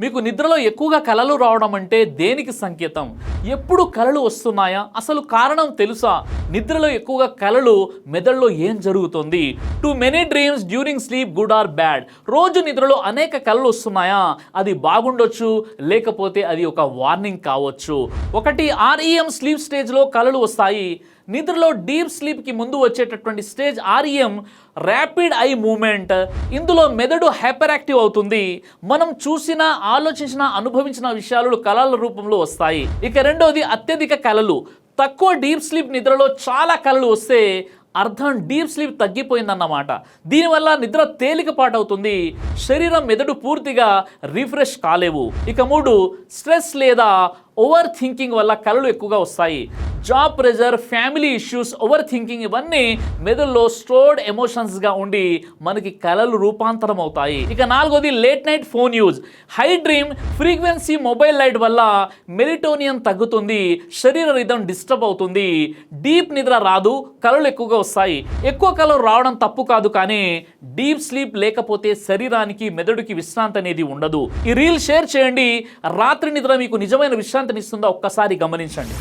మీకు నిద్రలో ఎక్కువగా కలలు రావడం అంటే దేనికి సంకేతం? ఎప్పుడు కలలు వస్తున్నాయా? అసలు కారణం తెలుసా? నిద్రలో ఎక్కువగా కలలు మెదడులో ఏం జరుగుతుంది? To many dreams during sleep good or bad? రోజు నిద్రలో అనేక కలలు వస్తున్నాయా? అది బాగుండొచ్చు, లేకపోతే అది ఒక వార్నింగ్ కావచ్చు. ఒకటి REM స్లీప్ స్టేజ్లో కలలు వస్తాయి. నిద్రలో డీప్ స్లీప్కి ముందు వచ్చేటటువంటి stage REM, rapid eye movement. ఇందులో మెదడు హైపర్ యాక్టివ్ అవుతుంది. మనం చూసిన, ఆలోచించిన, అనుభవించిన విషయాలు కలల రూపంలో వస్తాయి. ఇక రెండోది అత్యధిక కలలు. తక్కువ డీప్ స్లీప్ నిద్రలో చాలా కలలు వస్తే అర్థం డీప్ స్లీప్ తగ్గిపోయిందన్నమాట. దీనివల్ల నిద్ర తేలికపాటవుతుంది. శరీరం, మెదడు పూర్తిగా రిఫ్రెష్ కాలేవు. ఇక 3, స్ట్రెస్ లేదా ఓవర్ థింకింగ్ వల్ల కలలు ఎక్కువగా వస్తాయి. Job pressure, family issues, over thinking ఇవన్నీ మెదడులో స్టోర్డ్ ఎమోషన్స్గా ఉండి మనకి కలలు రూపాంతరం అవుతాయి. ఇక 4వది late night phone use. High dream frequency mobile light వల్ల మెలిటోనియం తగ్గుతుంది, శరీర రిథం డిస్టర్బ్ అవుతుంది, డీప్ నిద్ర రాదు, కలలు ఎక్కువగా వస్తాయి. ఎక్కువ కలలు రావడం తప్పు కాదు, కానీ డీప్ స్లీప్ లేకపోతే శరీరానికి, మెదడుకి విశ్రాంతి అనేది ఉండదు. ఈ రీల్ షేర్ చేయండి. రాత్రి నిద్ర మీకు నిజమైన విశ్రాంతినిస్తుందా ఒక్కసారి గమనించండి.